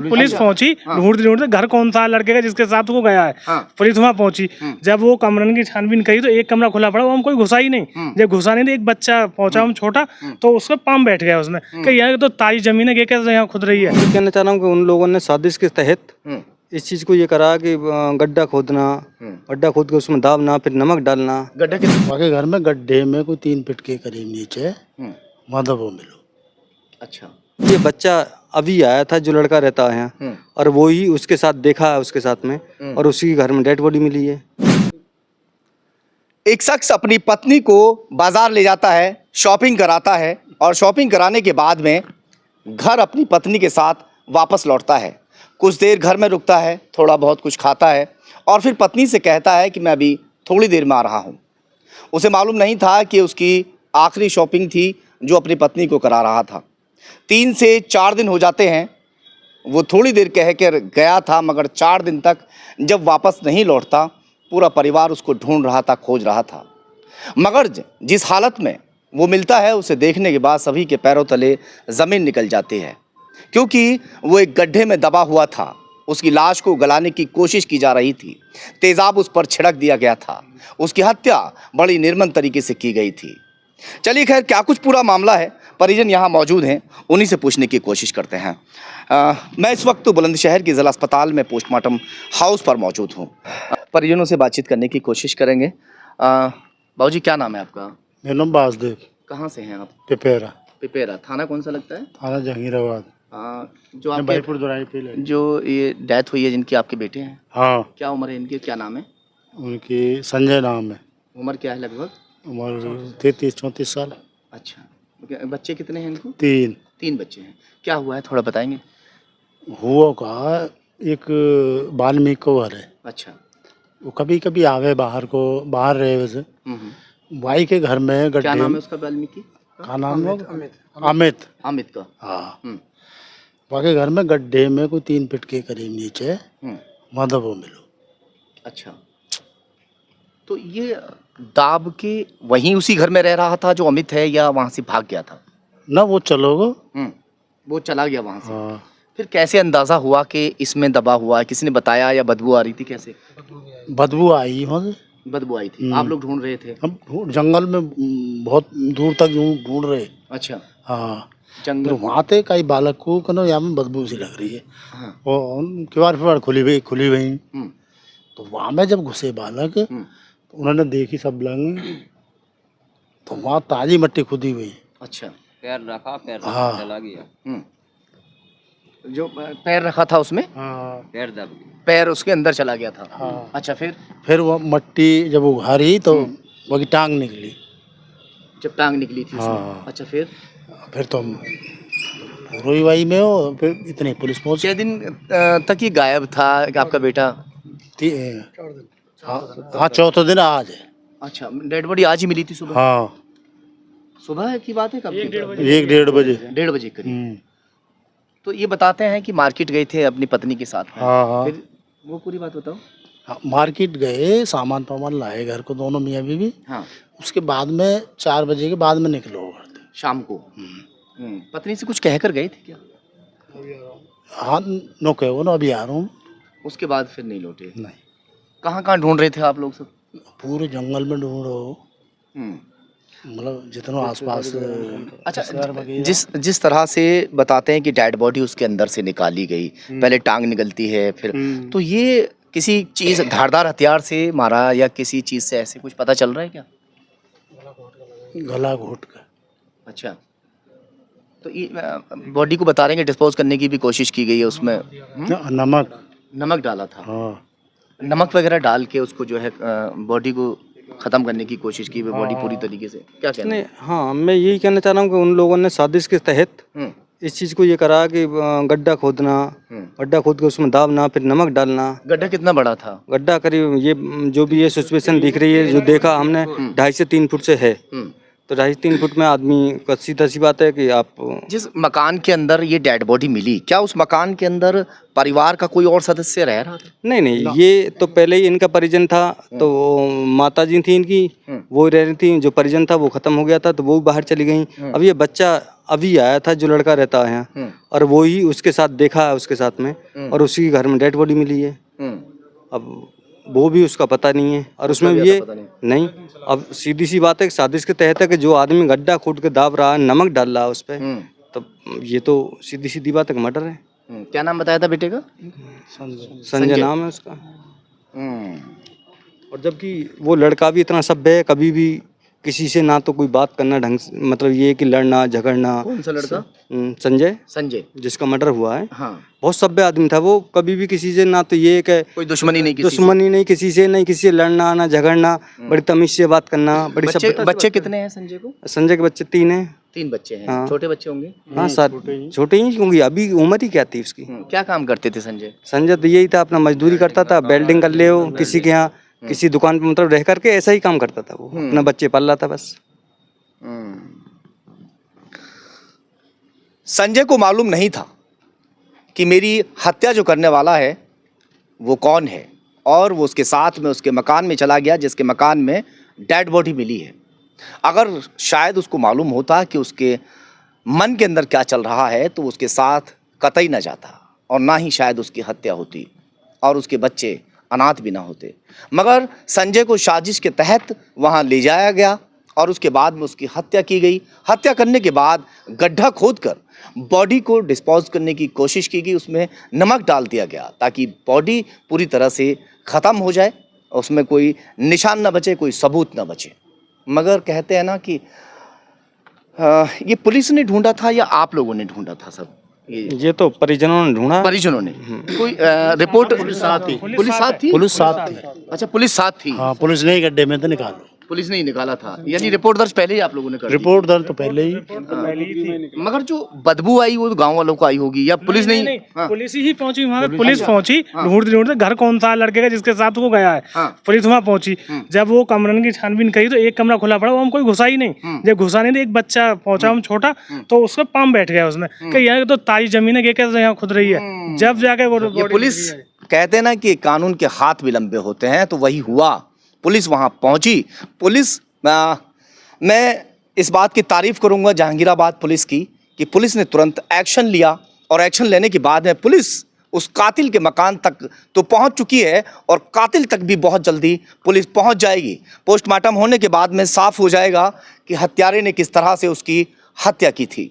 Police पहुंची, ढूंढते ढूंढते घर कौन सा लड़के का जिसके साथ वो गया है। पुलिस वहां पहुंची, जब वो कमरन की छानबीन करी तो एक कमरा खुला पड़ा, वो हम कोई घुसा ही नहीं। जब घुसा नहीं तो एक बच्चा पहुंचा, हम छोटा, तो उसका पाम बैठ गया उसमें कि यहाँ तो ताजी जमीन है, कैसे यहाँ खुद रही है। कहना चाह रहा हूँ कि उन लोगों ने साजिश के तहत इस चीज को ये करा कि गड्ढा खोदना, गड्ढा खोद के उसमें दाबना, फिर नमक डालना। गड्ढा के घर में गड्ढे में कोई 3 फीट के करीब नीचे मदद वो मिलो। अच्छा, ये बच्चा अभी आया था जो लड़का रहता है यहाँ, और वो ही उसके साथ देखा है उसके साथ में, और उसी घर में डेड बॉडी मिली है। एक शख्स अपनी पत्नी को बाजार ले जाता है, शॉपिंग कराता है, और शॉपिंग कराने के बाद में घर अपनी पत्नी के साथ वापस लौटता है। कुछ देर घर में रुकता है, थोड़ा बहुत कुछ खाता है, और फिर पत्नी से कहता है कि मैं अभी थोड़ी देर में आ रहा हूँ। उसे मालूम नहीं था कि उसकी आखिरी शॉपिंग थी जो अपनी पत्नी को करा रहा था। 3 से 4 दिन हो जाते हैं। वो थोड़ी देर कह कर गया था, मगर 4 दिन तक जब वापस नहीं लौटता, पूरा परिवार उसको ढूंढ रहा था, खोज रहा था। मगर जिस हालत में वो मिलता है, उसे देखने के बाद सभी के पैरों तले ज़मीन निकल जाती है, क्योंकि वो एक गड्ढे में दबा हुआ था। उसकी लाश को गलाने की कोशिश की जा रही थी, तेज़ाब उस पर छिड़क दिया गया था। उसकी हत्या बड़ी निर्मम तरीके से की गई थी। चलिए खैर, क्या कुछ पूरा मामला है, परिजन यहाँ मौजूद हैं, उन्हीं से पूछने की कोशिश करते हैं। मैं इस वक्त बुलंदशहर के ज़िला अस्पताल में पोस्टमार्टम हाउस पर मौजूद हूँ। परिजनों से बातचीत करने की कोशिश करेंगे। बाबूजी, क्या नाम है आपका? मेरा नाम वासुदेव। कहाँ से हैं आप? पिपेरा। पिपेरा। थाना कौन सा लगता है? थाना जहांगीराबाद। जो आपके जो ये डेथ हुई है, जिनके आपके बेटे हैं, हाँ, क्या उम्र है इनकी, क्या नाम है? उनकी संजय नाम है। उम्र क्या है लगभग? उम्र 33-34 साल। अच्छा, बच्चे कितने हैं इनको? 3 बच्चे हैं। क्या हुआ है, थोड़ा बताएंगे? हुआ का एक वाल्मीकि को घर है। अच्छा। वो कभी कभी आवे बाहर रहे वैसे। भाई के घर में गड्ढे। क्या नाम है उसका? वाल्मीकि का नाम है? अमित का। हाँ, वाके घर में गड्ढे में कोई 3 फीट के करीब नीचे मदद वो मिलो। अच्छा, तो ये दाब के वहीं उसी घर में रह रहा था जो अमित है, या वहां से भाग गया था? ना, वो चलोगो। वो चला गया वहां से। हाँ। फिर कैसे अंदाजा हुआ कि इसमें दबा हुआ है? किसी ने बताया या बदबू आ रही थी? कैसे बदबू आई वहाँ से। बदबू आई थी? आप लोग ढूंढ रहे थे? हम जंगल में बहुत दूर तक ढूंढ रहे। अच्छा। हाँ, जंगल। वहाँ थे कई बालक को कनो यहाँ में बदबू सी लग रही है। हाँ। और किवाड़ खुली हुई। तो वहाँ में जब घुसे बालक, तो उन्होंने देखी सब लंग, तो वहाँ ताजी मट्टी खुदी हुई। अच्छा। पैर रखा, हाँ। चला गया। जो पैर रखा था उसमें? हाँ, पैर दब गया। पैर उसके अंदर चला गया था। हाँ। अच्छा, फिर वो मट्टी जब उघारी तो वो टांग निकली। जब टांग निकली थी उसमें। हाँ। अच्छा, फिर तो रोईवाई में हो, फिर इतनी पुलिस पहुंच। 6 दिन तक ये गायब था आपका बेटा? हाँ, चौथा दिन आज है। अच्छा, डेड बॉडी आज ही मिली थी सुबह? हाँ, सुबह की बात है? कब? 1-1:30 बजे। 1:30 बजे करीब। तो ये बताते हैं कि मार्केट गए थे अपनी पत्नी के साथ में। हाँ। फिर वो पूरी बात बताओ। हाँ, मार्केट गए, सामान लाए घर को, दोनों मियाँ बीवी। हाँ। उसके बाद में 4 बजे के बाद में निकलो घर से शाम को। पत्नी से कुछ कहकर गए थे क्या? हाँ, नो कहो ना, अभी आ रहा हूँ। उसके बाद फिर नहीं लौटे? नहीं। कहाँ ढूंढ रहे थे आप लोग सब? पूरे जंगल में ढूंढो, मतलब जितना आसपास। अच्छा, जिस तरह से बताते हैं कि डेड बॉडी उसके अंदर से निकाली गई, पहले टांग निकलती है, फिर तो ये किसी चीज धारदार हथियार से मारा या किसी चीज से, ऐसे कुछ पता चल रहा है क्या? गला घोट कर। अच्छा, तो ये बॉडी को बता रहे हैं कि डिस्पोज करने की भी कोशिश की गई है उसमें? नमक डाला था। हाँ। नमक वगैरह डाल के उसको जो है बॉडी को खत्म करने की कोशिश की, बॉडी पूरी तरीके से। क्या कहना है? हाँ, मैं यही कहना चाह रहा हूँ कि उन लोगों ने साजिश के तहत इस चीज को ये करा कि गड्ढा खोदना, गड्ढा खोद के उसमें दाबना, फिर नमक डालना। गड्ढा कितना बड़ा था? गड्ढा करीब ये जो भी ये सिचुएशन दिख रही है, जो देखा हमने, 2.5 से 3 फुट से है। तो 2.5-3 फुट में आदमी का सीधा सी बात है कि आप जिस मकान के अंदर ये डेड बॉडी मिली, क्या उस मकान के अंदर परिवार का कोई और सदस्य रह रहा था? नहीं, ये तो पहले ही इनका परिजन था। तो माता जी थी इनकी, वो रह रही थी, जो परिजन था वो खत्म हो गया था, तो वो बाहर चली गई। अब ये बच्चा अभी आया था जो लड़का रहता है यहाँ, और वो ही उसके साथ देखा है उसके साथ में, और उसी के घर में डेड बॉडी मिली है। अब वो भी उसका पता नहीं है, और उसमें भी ये नहीं। अब सीधी सी बात है कि साजिश के तहत है कि जो आदमी गड्ढा खोद के दाब रहा है, नमक डाल रहा है उस पर, तब ये तो सीधी सीधी बात है कि मर्डर है। क्या नाम बताया था बेटे का? संजय नाम है उसका। और जबकि वो लड़का भी इतना सभ्य है, कभी भी किसी से ना तो कोई बात करना ढंग से, मतलब ये कि लड़ना झगड़ना। कौन सा लड़का? संजय जिसका मर्डर हुआ है। हाँ। बहुत सभ्य आदमी था वो, कभी भी किसी से ना तो ये कि कोई दुश्मनी नहीं किसी से नहीं किसी से लड़ना ना झगड़ना, बड़ी तमीज से बात करना, बड़ी सभ्यता। बच्चे कितने हैं संजय को? संजय के बच्चे 3 हैं। 3 बच्चे हैं। हाँ। छोटे बच्चे होंगे? हाँ सर, छोटे ही होंगे, अभी उम्र ही क्या थी उसकी। क्या काम करते थे संजय? संजय तो यही था, अपना मजदूरी करता था, वेल्डिंग कर ले हो किसी के यहाँ, किसी दुकान पे मतलब रह करके ऐसा ही काम करता था वो, अपना बच्चे पाल रहा था बस। संजय को मालूम नहीं था कि मेरी हत्या जो करने वाला है वो कौन है, और वो उसके साथ में उसके मकान में चला गया जिसके मकान में डेड बॉडी मिली है। अगर शायद उसको मालूम होता कि उसके मन के अंदर क्या चल रहा है तो उसके साथ कतई न जाता, और ना ही शायद उसकी हत्या होती और उसके बच्चे अनाथ भी ना होते। मगर संजय को साजिश के तहत वहाँ ले जाया गया और उसके बाद में उसकी हत्या की गई। हत्या करने के बाद गड्ढा खोदकर बॉडी को डिस्पोज करने की कोशिश की गई, उसमें नमक डाल दिया गया ताकि बॉडी पूरी तरह से ख़त्म हो जाए, उसमें कोई निशान न बचे, कोई सबूत न बचे। मगर कहते हैं ना कि ये पुलिस ने ढूंढा था या आप लोगों ने ढूंढा था सब? ये तो परिजनों ने ढूंढा। परिजनों ने कोई रिपोर्ट? पुलिस साथ थी। पुलिस साथ थी? पुलिस साथ थी। अच्छा, पुलिस साथ थी। हाँ, पुलिस ने ही गड्ढे में तो निकालो। पुलिस ने ही निकाला था, यानी रिपोर्ट दर्ज पहले ही आप लोगों ने कर दी? रिपोर्ट दर्ज तो पहले ही। मगर जो बदबू आई वो तो गांव वालों को आई होगी, या पुलिस नहीं? हाँ। पुलिस ही पहुंची वहाँ पे, पुलिस पहुंची ढूंढते घर कौन सा लड़के का जिसके साथ वो गया है। हाँ। पुलिस वहाँ पहुंची, जब वो कमरन की छानबीन करी तो एक कमरा खुला पड़ा, वो हम कोई घुसा ही नहीं। जब घुसा नहीं तो एक बच्चा पहुंचा हम छोटा, तो उसका पाम बैठ गया उसमें कि यहाँ तो ताजी जमीन है, ये कैसे यहाँ खुद रही है। जब जाके वो ये पुलिस कहते हैं ना कि कानून के हाथ भी लंबे होते हैं, तो वही हुआ। पुलिस वहाँ पहुंची। पुलिस मैं इस बात की तारीफ करूंगा जहांगीराबाद पुलिस की कि पुलिस ने तुरंत एक्शन लिया, और एक्शन लेने के बाद में पुलिस उस कातिल के मकान तक तो पहुंच चुकी है, और कातिल तक भी बहुत जल्दी पुलिस पहुंच जाएगी। पोस्टमार्टम होने के बाद में साफ हो जाएगा कि हत्यारे ने किस तरह से उसकी हत्या की थी।